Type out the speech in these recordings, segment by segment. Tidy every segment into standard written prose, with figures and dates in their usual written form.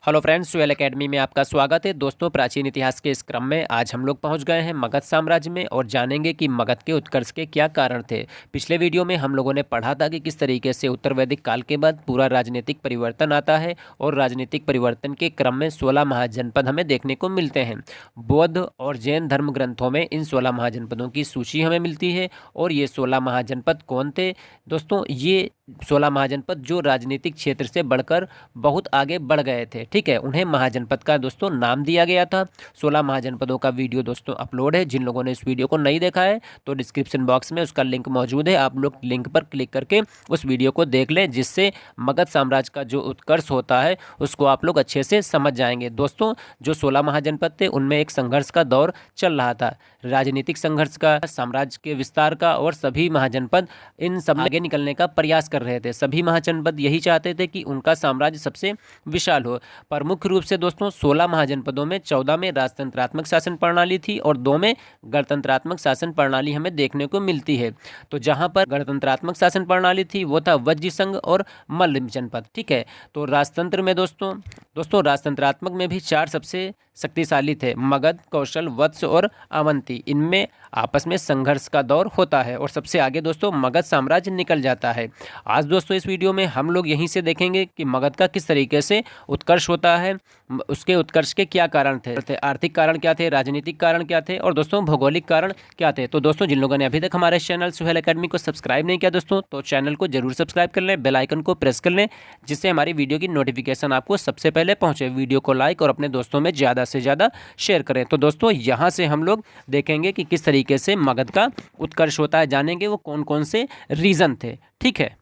Hello friends, Suhail academy में आपका स्वागत है। दोस्तों, प्राचीन इतिहास के इस क्रम में आज हम लोग पहुंच गए हैं मगध साम्राज्य में और जानेंगे कि मगध के उत्कर्ष के क्या कारण थे। पिछले वीडियो में हम लोगों ने पढ़ा था कि किस तरीके से उत्तर वैदिक काल के बाद पूरा राजनीतिक परिवर्तन आता है और राजनीतिक परिवर्तन के क्रम में 16 महाजनपद हमें देखने को मिलते हैं। बौद्ध और जैन धर्म ग्रंथों में इन 16 महाजनपदों की सूची हमें मिलती है। और ये 16 महाजनपद कौन थे दोस्तों? ये 16 महाजनपद जो राजनीतिक क्षेत्र से बढ़कर बहुत आगे बढ़ गए थे, ठीक है, उन्हें महाजनपद का दोस्तों नाम दिया गया था। 16 महाजनपदों का वीडियो दोस्तों अपलोड है। जिन लोगों ने इस वीडियो को नहीं देखा है तो डिस्क्रिप्शन बॉक्स में उसका लिंक मौजूद है, आप लोग लिंक पर क्लिक करके उस वीडियो को देख लें, जिससे मगध साम्राज्य का जो उत्कर्ष होता है उसको आप लोग अच्छे से समझ जाएंगे। दोस्तों, जो 16 महाजनपद थे उनमें एक संघर्ष का दौर चल रहा था, राजनीतिक संघर्ष का, साम्राज्य के विस्तार का, और सभी महाजनपद इन सब आगे निकलने का प्रयास कर रहे थे। सभी महाजनपद यही चाहते थे कि उनका साम्राज्य सबसे विशाल हो। पर मुख्य रूप से दोस्तों 16 महाजनपदों में 14 में राजतंत्रात्मक शासन प्रणाली थी और 2 में गणतंत्रात्मक शासन प्रणाली हमें देखने को मिलती है। तो जहां पर गणतंत्रात्मक शासन प्रणाली थी वो था वज्जी संघ और मल्ल जनपद, ठीक है। तो राजतंत्र में दोस्तों राजतंत्रात्मक में भी 4 सबसे शक्तिशाली थे, मगध, कौशल, वत्स और अवंती। इनमें आपस में संघर्ष का दौर होता है और सबसे आगे दोस्तों मगध साम्राज्य निकल जाता है। आज दोस्तों इस वीडियो में हम लोग यहीं से देखेंगे कि मगध का किस तरीके से उत्कर्ष होता है, उसके उत्कर्ष के क्या कारण थे, आर्थिक कारण क्या थे, राजनीतिक कारण क्या थे, और दोस्तों भौगोलिक कारण क्या थे। तो दोस्तों, जिन लोगों ने अभी तक हमारे चैनल सुहेल एकेडमी को सब्सक्राइब नहीं किया दोस्तों, तो चैनल को जरूर सब्सक्राइब कर लें, बेल आइकन को प्रेस कर लें, जिससे हमारी वीडियो की नोटिफिकेशन आपको सबसे पहले पहुंचे। वीडियो को लाइक और अपने दोस्तों में ज़्यादा से ज़्यादा शेयर करें। तो दोस्तों, यहाँ से हम लोग देखेंगे कि किस तरीके से मगध का उत्कर्ष होता है, जानेंगे वो कौन कौन से रीजन थे, ठीक है।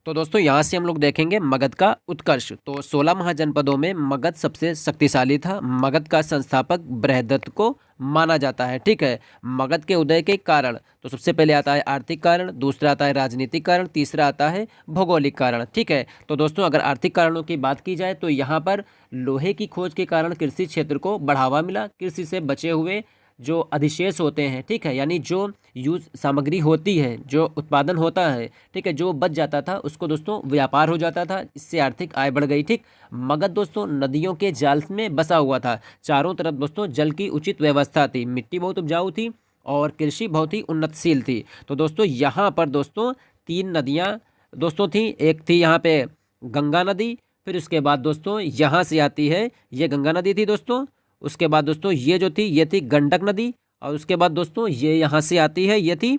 तो दोस्तों, यहाँ से हम लोग देखेंगे मगध का उत्कर्ष। तो 16 महाजनपदों में मगध सबसे शक्तिशाली था। मगध का संस्थापक बृहदत्त को माना जाता है, ठीक है। मगध के उदय के कारण तो सबसे पहले आता है आर्थिक कारण, दूसरा आता है राजनीतिक कारण, तीसरा आता है भौगोलिक कारण, ठीक है। तो दोस्तों, अगर आर्थिक कारणों की बात की जाए तो यहाँ पर लोहे की खोज के कारण कृषि क्षेत्र को बढ़ावा मिला। कृषि से बचे हुए जो अधिशेष होते हैं, ठीक है, यानी जो यूज सामग्री होती है, जो उत्पादन होता है, ठीक है, जो बच जाता था उसको दोस्तों व्यापार हो जाता था, इससे आर्थिक आय बढ़ गई, ठीक। मगध दोस्तों नदियों के जाल में बसा हुआ था। चारों तरफ दोस्तों जल की उचित व्यवस्था थी, मिट्टी बहुत उपजाऊ थी और कृषि बहुत ही उन्नतशील थी। तो दोस्तों यहाँ पर दोस्तों 3 नदियाँ दोस्तों थी। एक थी यहाँ पे गंगा नदी, फिर उसके बाद दोस्तों यहाँ से आती है, ये गंगा नदी थी दोस्तों। उसके बाद दोस्तों ये थी गंडक नदी, और उसके बाद दोस्तों ये यहाँ से आती है, ये थी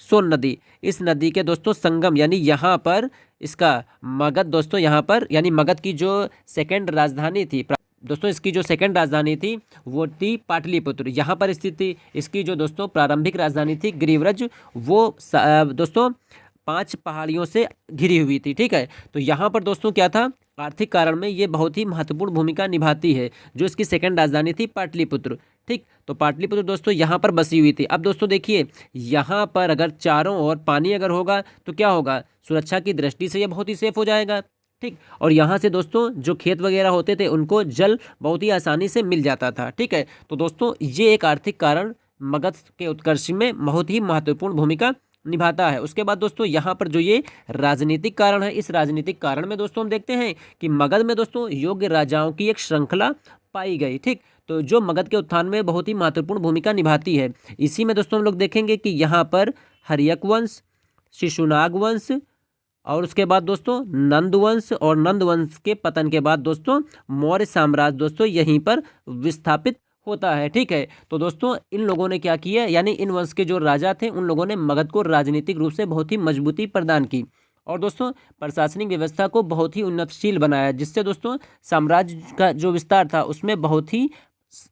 सोन नदी। इस नदी के दोस्तों संगम, यानी यहाँ पर इसका मगध दोस्तों, यहाँ पर यानी मगध की जो सेकंड राजधानी थी दोस्तों, इसकी जो सेकंड राजधानी थी वो थी पाटलिपुत्र, यहाँ पर स्थित थी। इसकी जो दोस्तों प्रारंभिक राजधानी थी गिरिव्रज, वो दोस्तों 5 पहाड़ियों से घिरी हुई थी, ठीक है। तो यहाँ पर दोस्तों क्या था, आर्थिक कारण में ये बहुत ही महत्वपूर्ण भूमिका निभाती है। जो इसकी सेकंड राजधानी थी पाटलिपुत्र, ठीक। तो पाटलिपुत्र दोस्तों यहाँ पर बसी हुई थी। अब दोस्तों देखिए, यहाँ पर अगर चारों ओर पानी अगर होगा तो क्या होगा, सुरक्षा की दृष्टि से ये बहुत ही सेफ हो जाएगा, ठीक। और यहाँ से दोस्तों जो खेत वगैरह होते थे उनको जल बहुत ही आसानी से मिल जाता था, ठीक है। तो दोस्तों ये एक आर्थिक कारण मगध के उत्कर्ष में बहुत ही महत्वपूर्ण भूमिका निभाता है। उसके बाद दोस्तों यहाँ पर जो ये राजनीतिक कारण है, इस राजनीतिक कारण में दोस्तों हम देखते हैं कि मगध में दोस्तों योग्य राजाओं की एक श्रृंखला पाई गई, ठीक। तो जो मगध के उत्थान में बहुत ही महत्वपूर्ण भूमिका निभाती है। इसी में दोस्तों हम लोग देखेंगे कि यहाँ पर हर्यक वंश, शिशुनाग वंश, और उसके बाद दोस्तों नंद वंश, और नंद वंश के पतन के बाद दोस्तों मौर्य साम्राज्य दोस्तों यहीं पर विस्थापित होता है, ठीक है। तो दोस्तों इन लोगों ने क्या किया, यानी इन वंश के जो राजा थे उन लोगों ने मगध को राजनीतिक रूप से बहुत ही मजबूती प्रदान की और दोस्तों प्रशासनिक व्यवस्था को बहुत ही उन्नतशील बनाया, जिससे दोस्तों साम्राज्य का जो विस्तार था उसमें बहुत ही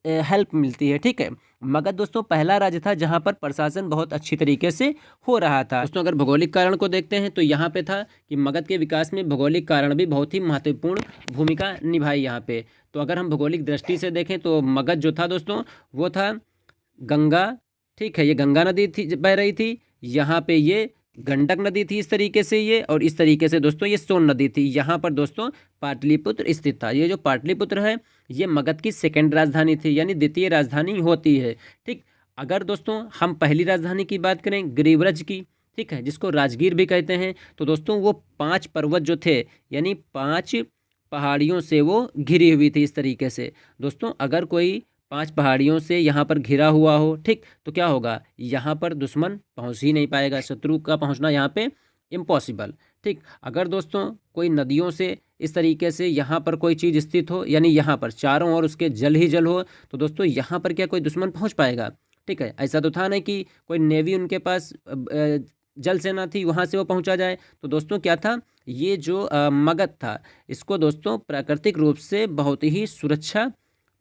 हेल्प मिलती है, ठीक है। मगध दोस्तों पहला राज्य था जहां पर प्रशासन बहुत अच्छी तरीके से हो रहा था। दोस्तों अगर भौगोलिक कारण को देखते हैं तो यहाँ पे था कि मगध के विकास में भौगोलिक कारण भी बहुत ही महत्वपूर्ण भूमिका निभाई यहाँ पे। तो अगर हम भौगोलिक दृष्टि से देखें तो मगध जो था दोस्तों वो था गंगा, ठीक है, ये गंगा नदी थी बह रही थी, यहाँ पे ये गंडक नदी थी इस तरीके से ये, और इस तरीके से दोस्तों ये सोन नदी थी। यहाँ पर दोस्तों पाटलिपुत्र स्थित था। ये जो पाटलिपुत्र है ये मगध की सेकंड राजधानी थी, यानी द्वितीय राजधानी होती है, ठीक। अगर दोस्तों हम पहली राजधानी की बात करें गिरिव्रज की, ठीक है, जिसको राजगीर भी कहते हैं, तो दोस्तों वो 5 पर्वत जो थे, यानी 5 पहाड़ियों से वो घिरी हुई थी इस तरीके से। दोस्तों अगर कोई 5 पहाड़ियों से यहाँ पर घिरा हुआ हो, ठीक, तो क्या होगा, यहाँ पर दुश्मन पहुँच ही नहीं पाएगा, शत्रु का पहुँचना यहाँ पे इम्पॉसिबल। ठीक, अगर दोस्तों कोई नदियों से इस तरीके से यहाँ पर कोई चीज़ स्थित हो, यानी यहाँ पर चारों ओर उसके जल ही जल हो, तो दोस्तों यहाँ पर क्या कोई दुश्मन पहुँच पाएगा? ठीक है, ऐसा तो था नहीं कि कोई नेवी उनके पास जल सेना थी वहाँ से वो पहुँचा जाए। तो दोस्तों क्या था, ये जो मगध था, इसको दोस्तों प्राकृतिक रूप से बहुत ही सुरक्षा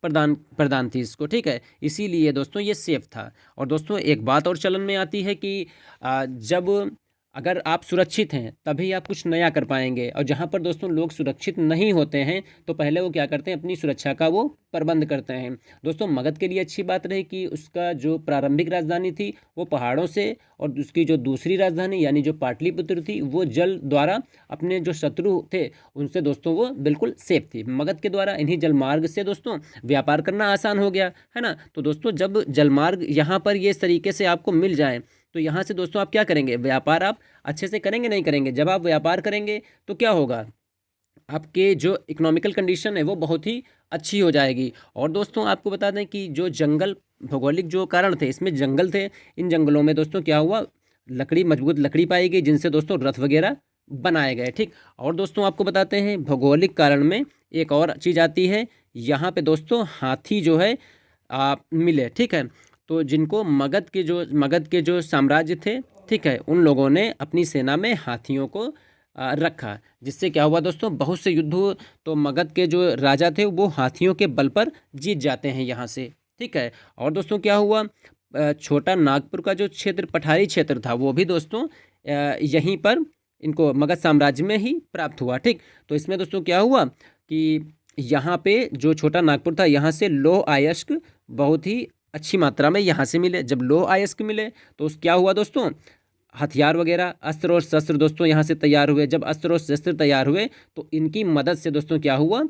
प्रदान प्रदान थी इसको। ठीक है, इसीलिए दोस्तों ये सेफ था। और दोस्तों एक बात और चलन में आती है कि जब अगर आप सुरक्षित हैं तभी आप कुछ नया कर पाएंगे, और जहाँ पर दोस्तों लोग सुरक्षित नहीं होते हैं तो पहले वो क्या करते हैं, अपनी सुरक्षा का वो प्रबंध करते हैं। दोस्तों मगध के लिए अच्छी बात रही कि उसका जो प्रारंभिक राजधानी थी वो पहाड़ों से, और उसकी जो दूसरी राजधानी यानी जो पाटलिपुत्र थी वो जल द्वारा अपने जो शत्रु थे उनसे दोस्तों वो बिल्कुल सेफ थी। मगध के द्वारा इन्हीं जलमार्ग से दोस्तों व्यापार करना आसान हो गया, है ना। तो दोस्तों जब जलमार्ग यहाँ पर ये इस तरीके से आपको मिल जाए तो यहाँ से दोस्तों आप क्या करेंगे, व्यापार आप अच्छे से करेंगे नहीं करेंगे? जब आप व्यापार करेंगे तो क्या होगा, आपके जो इकोनॉमिकल कंडीशन है वो बहुत ही अच्छी हो जाएगी। और दोस्तों आपको बता दें कि जो जंगल, भौगोलिक जो कारण थे इसमें जंगल थे, इन जंगलों में दोस्तों क्या हुआ, लकड़ी, मजबूत लकड़ी पाई गई जिनसे दोस्तों रथ वगैरह बनाए गए। ठीक, और दोस्तों आपको बताते हैं भौगोलिक कारण में एक और चीज़ आती है, यहाँ पे दोस्तों हाथी जो है मिले। ठीक है, तो जिनको मगध के जो साम्राज्य थे, ठीक है, उन लोगों ने अपनी सेना में हाथियों को रखा, जिससे क्या हुआ दोस्तों, बहुत से युद्ध हुए। तो मगध के जो राजा थे वो हाथियों के बल पर जीत जाते हैं यहाँ से। ठीक है, और दोस्तों क्या हुआ, छोटा नागपुर का जो क्षेत्र, पठारी क्षेत्र था, वो भी दोस्तों यहीं पर इनको मगध साम्राज्य में ही प्राप्त हुआ। ठीक, तो इसमें दोस्तों क्या हुआ कि यहाँ पे जो छोटा नागपुर था, यहाँ से लौह अयस्क बहुत ही अच्छी मात्रा में यहाँ से मिले। जब लौह अयस्क मिले तो क्या हुआ दोस्तों, हथियार वगैरह, अस्त्र और शस्त्र दोस्तों यहाँ से तैयार हुए। जब अस्त्र और शस्त्र तैयार हुए तो इनकी मदद से दोस्तों क्या हुआ,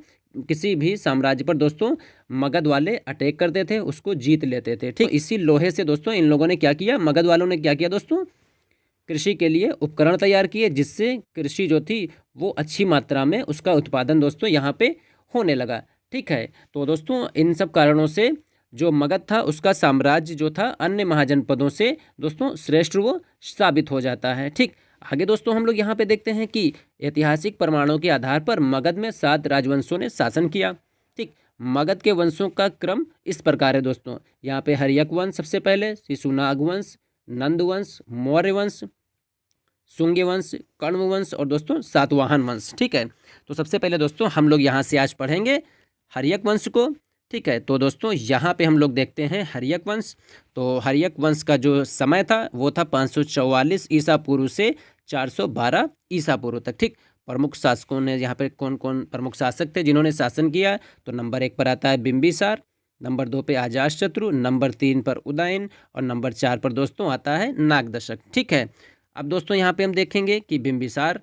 किसी भी साम्राज्य पर दोस्तों मगध वाले अटैक करते थे, उसको जीत लेते थे। ठीक, इसी लोहे से दोस्तों इन लोगों ने क्या किया, मगध वालों ने क्या किया दोस्तों, कृषि के लिए उपकरण तैयार किए, जिससे कृषि जो थी वो अच्छी मात्रा में उसका उत्पादन दोस्तों यहाँ पे होने लगा। ठीक है, तो दोस्तों इन सब कारणों से जो मगध था उसका साम्राज्य जो था अन्य महाजनपदों से दोस्तों श्रेष्ठ वो साबित हो जाता है। ठीक, आगे दोस्तों हम लोग यहाँ पे देखते हैं कि ऐतिहासिक प्रमाणों के आधार पर मगध में 7 राजवंशों ने शासन किया। ठीक, मगध के वंशों का क्रम इस प्रकार है दोस्तों, यहाँ पे हर्यक वंश सबसे पहले, शिशुनाग वंश, नंद वंश, मौर्य वंश, शुंग वंश, कण्व वंश और दोस्तों सातवाहन वंश। ठीक है, तो सबसे पहले दोस्तों हम लोग यहाँ से आज पढ़ेंगे हर्यक वंश को। ठीक है, तो दोस्तों यहाँ पे हम लोग देखते हैं हर्यक वंश। तो हर्यक वंश का जो समय था वो था 544 ईसा पूर्व से 412 ईसा पूर्व तक। ठीक, प्रमुख शासकों ने यहाँ पे कौन कौन प्रमुख शासक थे जिन्होंने शासन किया, तो नंबर 1 पर आता है बिंबिसार, नंबर 2 पे अजातशत्रु, नंबर 3 पर उदयन और नंबर 4 पर दोस्तों आता है नागदशक। ठीक है, अब दोस्तों यहाँ पे हम देखेंगे कि बिंबिसार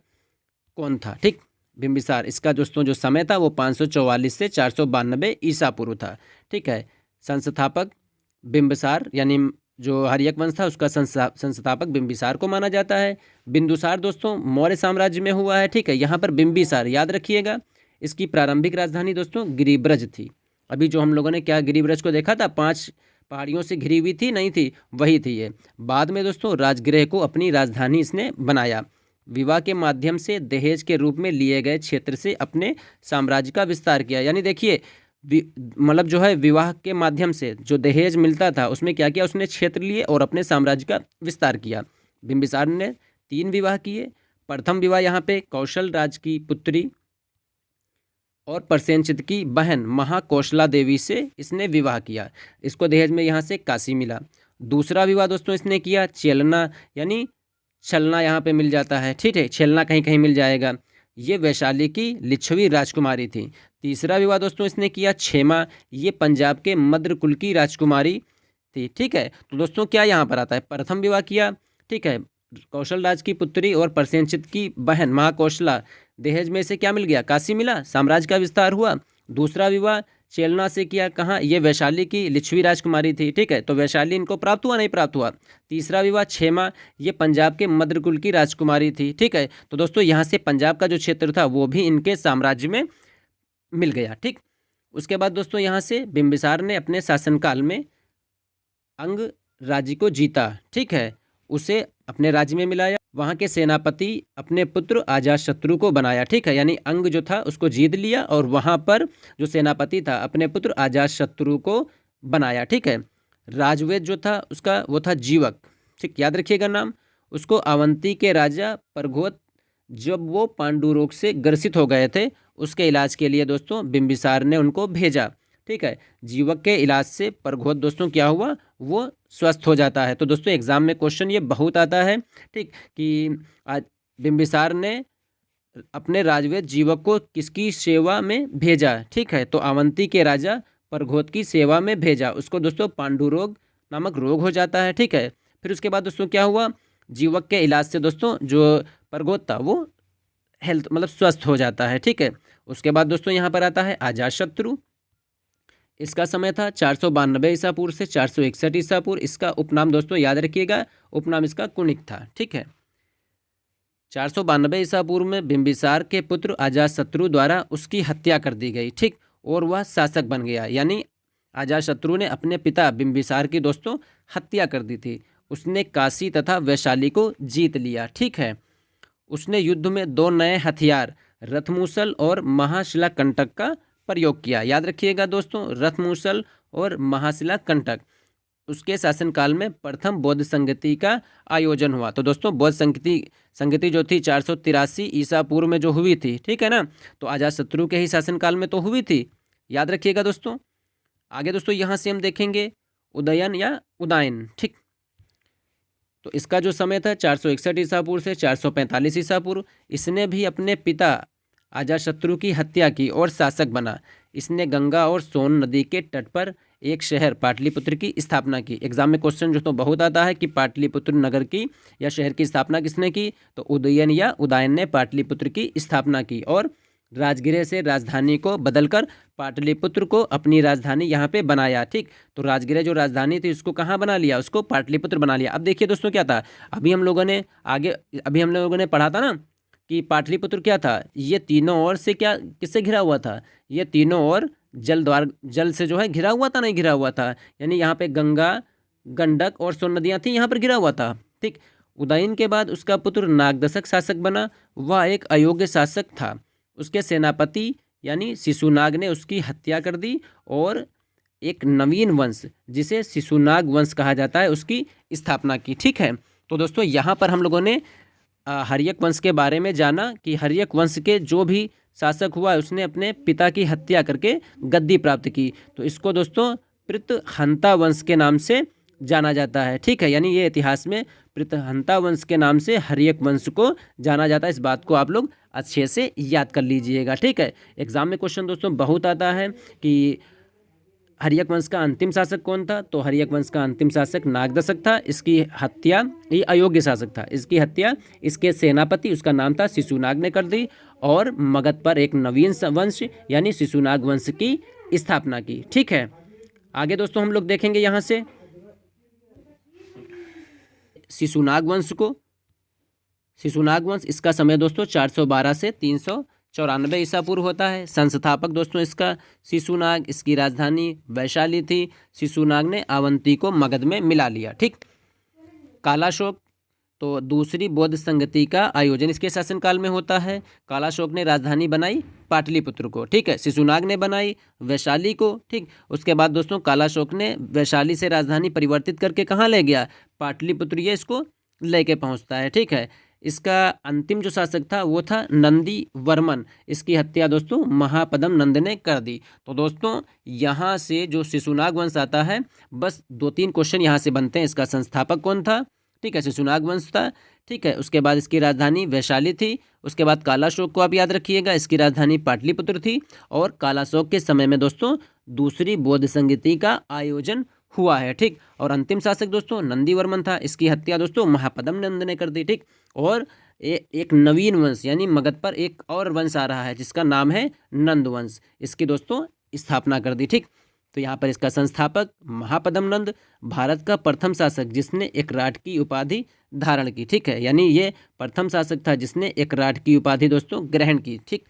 कौन था। ठीक, बिंबिसार, इसका दोस्तों जो समय था वो 544 से 492 ईसा पूर्व था। ठीक है, संस्थापक बिंबिसार यानी जो हर्यक वंश था उसका संस्थापक बिंबिसार को माना जाता है। बिंदुसार दोस्तों मौर्य साम्राज्य में हुआ है। ठीक है, यहाँ पर बिंबिसार याद रखिएगा, इसकी प्रारंभिक राजधानी दोस्तों गिरिब्रज थी। अभी जो हम लोगों ने क्या गिरिब्रज को देखा था, 5 पहाड़ियों से घिरी हुई थी, नहीं थी, वही थी ये। बाद में दोस्तों राजगृह को अपनी राजधानी इसने बनाया। विवाह के माध्यम से दहेज के रूप में लिए गए क्षेत्र से अपने साम्राज्य का विस्तार किया। यानी देखिए मतलब जो है विवाह के माध्यम से जो दहेज मिलता था उसमें क्या किया, उसने क्षेत्र लिए और अपने साम्राज्य का विस्तार किया। बिंबिसार ने 3 विवाह किए। प्रथम विवाह यहाँ पे कौशल राज की पुत्री और प्रसेनचित की बहन महाकौशला देवी से इसने विवाह किया। इसको दहेज में यहाँ से काशी मिला। दूसरा विवाह दोस्तों इसने किया चेलना, यानी छलना यहाँ पे मिल जाता है। ठीक है, छलना कहीं कहीं मिल जाएगा। ये वैशाली की लिच्छवी राजकुमारी थी। तीसरा विवाह दोस्तों इसने किया क्षेमा, ये पंजाब के मद्र कुल की राजकुमारी थी। ठीक है, तो दोस्तों क्या यहाँ पर आता है, प्रथम विवाह किया, ठीक है, कौशल राज की पुत्री और प्रसेनचित की बहन महाकौशला, दहेज में से क्या मिल गया, काशी मिला, साम्राज्य का विस्तार हुआ। दूसरा विवाह चेलना से किया, कहाँ, ये वैशाली की लिच्छवी राजकुमारी थी। ठीक है, तो वैशाली इनको प्राप्त हुआ नहीं प्राप्त हुआ। तीसरा विवाह क्षेमा, ये पंजाब के मद्रकुल की राजकुमारी थी। ठीक है, तो दोस्तों यहाँ से पंजाब का जो क्षेत्र था वो भी इनके साम्राज्य में मिल गया। ठीक, उसके बाद दोस्तों यहाँ से बिंबिसार ने अपने शासनकाल में अंग राज्य को जीता। ठीक है, उसे अपने राज्य में मिलाया, वहाँ के सेनापति अपने पुत्र अजातशत्रु को बनाया। ठीक है, यानी अंग जो था उसको जीत लिया और वहाँ पर जो सेनापति था अपने पुत्र अजातशत्रु को बनाया। ठीक है, राजवेद जो था उसका वो था जीवक। ठीक, याद रखिएगा नाम। उसको अवंती के राजा परघोत जब वो पांडु रोग से ग्रसित हो गए थे उसके इलाज के लिए दोस्तों बिंबिसार ने उनको भेजा। ठीक है, जीवक के इलाज से परघोत दोस्तों क्या हुआ, वो स्वस्थ हो जाता है। तो दोस्तों एग्जाम में क्वेश्चन ये बहुत आता है। ठीक, कि आज बिंबिसार ने अपने राजवेद जीवक को किसकी सेवा में भेजा। ठीक है, तो अवंती के राजा परघोत की सेवा में भेजा। उसको दोस्तों पांडु रोग नामक रोग हो जाता है। ठीक है, फिर उसके बाद दोस्तों क्या हुआ, जीवक के इलाज से दोस्तों जो परघोत था वो हेल्थ मतलब स्वस्थ हो जाता है। ठीक है, उसके बाद दोस्तों यहाँ पर आता है अजातशत्रु। इसका समय था 492 ईसा पूर्व से 461 ईसा पूर्व। इसका उपनाम दोस्तों याद रखिएगा, उपनाम इसका कुणिक था। ठीक है, 492 ईसा पूर्व में बिंबिसार के पुत्र अजातशत्रु द्वारा उसकी हत्या कर दी गई। ठीक, और वह शासक बन गया। यानी अजातशत्रु ने अपने पिता बिंबिसार की दोस्तों हत्या कर दी थी। उसने काशी तथा वैशाली को जीत लिया। ठीक है, उसने युद्ध में 2 नए हथियार रथमूसल और महाशिला कंटक का प्रयोग किया। याद रखिएगा दोस्तों, रथमूसल और महाशिला कंटक। उसके शासनकाल में प्रथम बौद्ध संगति का आयोजन हुआ। तो दोस्तों बौद्ध संगति जो थी 483 ईसा पूर्व में जो हुई थी। ठीक है ना, तो अजातशत्रु के ही शासनकाल में तो हुई थी। याद रखिएगा दोस्तों। आगे दोस्तों यहाँ से हम देखेंगे उदयन या उदायन। ठीक, तो इसका जो समय था 461 ईसा पूर्व से 445 ईसा पूर्व। इसने भी अपने पिता अजातशत्रु की हत्या की और शासक बना। इसने गंगा और सोन नदी के तट पर एक शहर पाटलिपुत्र की स्थापना की। एग्जाम में क्वेश्चन जो तो बहुत आता है कि पाटलिपुत्र नगर की या शहर की स्थापना किसने की, तो उदयन या उदायन ने पाटलिपुत्र की स्थापना की और राजगृह से राजधानी को बदलकर पाटलिपुत्र को अपनी राजधानी यहाँ पे बनाया। ठीक, तो राजगृह जो राजधानी थी उसको कहाँ बना लिया, उसको पाटलिपुत्र बना लिया। अब देखिए दोस्तों क्या था, अभी हम लोगों ने पढ़ा था ना कि पाटलिपुत्र क्या था, ये तीनों ओर से क्या किससे घिरा हुआ था, ये तीनों ओर जल से जो है घिरा हुआ था, नहीं घिरा हुआ था। यानी यहाँ पे गंगा, गंडक और सोन नदियाँ थी, यहाँ पर घिरा हुआ था। ठीक, उदयन के बाद उसका पुत्र नागदशक शासक बना। वह एक अयोग्य शासक था। उसके सेनापति यानी शिशुनाग ने उसकी हत्या कर दी और एक नवीन वंश जिसे शिशुनाग वंश कहा जाता है उसकी स्थापना की। ठीक है, तो दोस्तों यहाँ पर हम लोगों ने हर्यक वंश के बारे में जाना कि हर्यक वंश के जो भी शासक हुआ उसने अपने पिता की हत्या करके गद्दी प्राप्त की। तो इसको दोस्तों पृतहंता वंश के नाम से जाना जाता है। ठीक है, यानी ये इतिहास में पृतहंता वंश के नाम से हर्यक वंश को जाना जाता है। इस बात को आप लोग अच्छे से याद कर लीजिएगा। ठीक है, एग्जाम में क्वेश्चन दोस्तों बहुत आता है कि हर्यक वंश का अंतिम शासक कौन था, तो हर्यक वंश का अंतिम शासक नागदशक था। इसकी हत्या, ये अयोग्य शासक था, इसकी हत्या इसके सेनापति उसका नाम था शिशुनाग ने कर दी और मगध पर एक नवीन वंश यानी शिशुनाग वंश की स्थापना की। ठीक है, आगे दोस्तों हम लोग देखेंगे यहाँ से शिशुनाग वंश को। शिशुनाग वंश इसका समय दोस्तों 412 से 394 ईसा पूर्व होता है। संस्थापक दोस्तों इसका शिशुनाग, इसकी राजधानी वैशाली थी। शिशुनाग ने अवंती को मगध में मिला लिया। ठीक, कालाशोक, तो दूसरी बौद्ध संगति का आयोजन इसके शासनकाल में होता है। कालाशोक ने राजधानी बनाई पाटलिपुत्र को। ठीक है, शिशुनाग ने बनाई वैशाली को। ठीक, उसके बाद दोस्तों कालाशोक ने वैशाली से राजधानी परिवर्तित करके कहाँ ले गया, पाटलिपुत्र, ये इसको लेके पहुँचता है। ठीक है, इसका अंतिम जो शासक था वो था नंदी वर्मन। इसकी हत्या दोस्तों महापद्म नंद ने कर दी। तो दोस्तों यहाँ से जो शिशुनाग वंश आता है, बस 2-3 क्वेश्चन यहाँ से बनते हैं। इसका संस्थापक कौन था, ठीक है, शिशुनाग वंश था। ठीक है, उसके बाद इसकी राजधानी वैशाली थी। उसके बाद कालाशोक को आप याद रखिएगा, इसकी राजधानी पाटलिपुत्र थी। और कालाशोक के समय में दोस्तों दूसरी बौद्ध संगति का आयोजन हुआ है। ठीक, और अंतिम शासक दोस्तों नंदीवर्मन था। इसकी हत्या दोस्तों महापद्म नंद ने कर दी। ठीक, और एक नवीन वंश यानी मगध पर एक और वंश आ रहा है जिसका नाम है नंद वंश, इसकी दोस्तों स्थापना कर दी। ठीक, तो यहाँ पर इसका संस्थापक महापद्म नंद, भारत का प्रथम शासक जिसने एकराट की उपाधि धारण की। ठीक है, यानी ये प्रथम शासक था जिसने एकराट की उपाधि दोस्तों ग्रहण की। ठीक,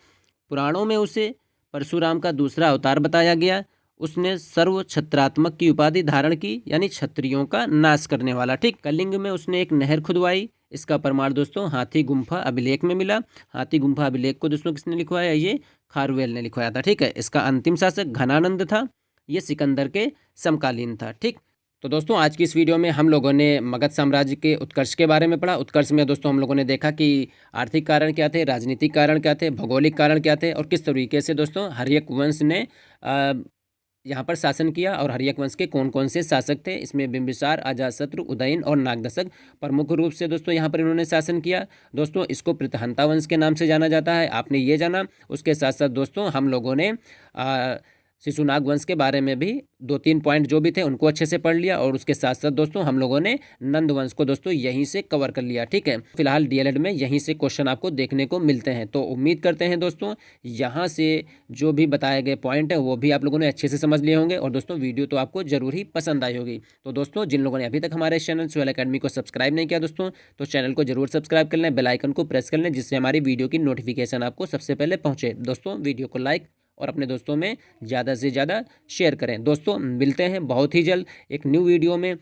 पुराणों में उसे परशुराम का दूसरा अवतार बताया गया। उसने सर्व छत्रात्मक की उपाधि धारण की, यानी क्षत्रियों का नाश करने वाला। ठीक, कलिंग में उसने एक नहर खुदवाई। इसका प्रमाण दोस्तों हाथी गुम्फा अभिलेख में मिला। हाथी गुम्फा अभिलेख को दोस्तों किसने लिखवाया? ये खारवेल ने लिखवाया था। ठीक है, इसका अंतिम शासक घनानंद था। ये सिकंदर के समकालीन था। ठीक, तो दोस्तों आज की इस वीडियो में हम लोगों ने मगध साम्राज्य के उत्कर्ष के बारे में पढ़ा। उत्कर्ष में दोस्तों हम लोगों ने देखा कि आर्थिक कारण क्या थे, राजनीतिक कारण क्या थे, भौगोलिक कारण क्या थे, और किस तरीके से दोस्तों हर्यक वंश ने यहाँ पर शासन किया, और हर्यक वंश के कौन कौन से शासक थे। इसमें बिंबिसार, अजातशत्रु, उदयन और नागदशक प्रमुख रूप से दोस्तों यहाँ पर इन्होंने शासन किया। दोस्तों इसको पृथहंता वंश के नाम से जाना जाता है, आपने ये जाना। उसके साथ साथ दोस्तों हम लोगों ने शिशुनाग वंश के बारे में भी 2-3 पॉइंट जो भी थे उनको अच्छे से पढ़ लिया, और उसके साथ साथ दोस्तों हम लोगों ने नंद वंश को दोस्तों यहीं से कवर कर लिया। ठीक है, फिलहाल डीएलएड में यहीं से क्वेश्चन आपको देखने को मिलते हैं। तो उम्मीद करते हैं दोस्तों यहाँ से जो भी बताए गए पॉइंट है वो भी आप लोगों ने अच्छे से समझ लिए होंगे, और दोस्तों वीडियो तो आपको जरूर ही पसंद आई होगी। तो दोस्तों जिन लोगों ने अभी तक हमारे चैनल सोहेल एकेडमी को सब्सक्राइब नहीं किया दोस्तों, तो चैनल को जरूर सब्सक्राइब कर लें, बेल आइकन को प्रेस कर लें, जिससे हमारी वीडियो की नोटिफिकेशन आपको सबसे पहले पहुंचे। दोस्तों वीडियो को लाइक और अपने दोस्तों में ज़्यादा से ज़्यादा शेयर करें। दोस्तों मिलते हैं बहुत ही जल्द एक न्यू वीडियो में।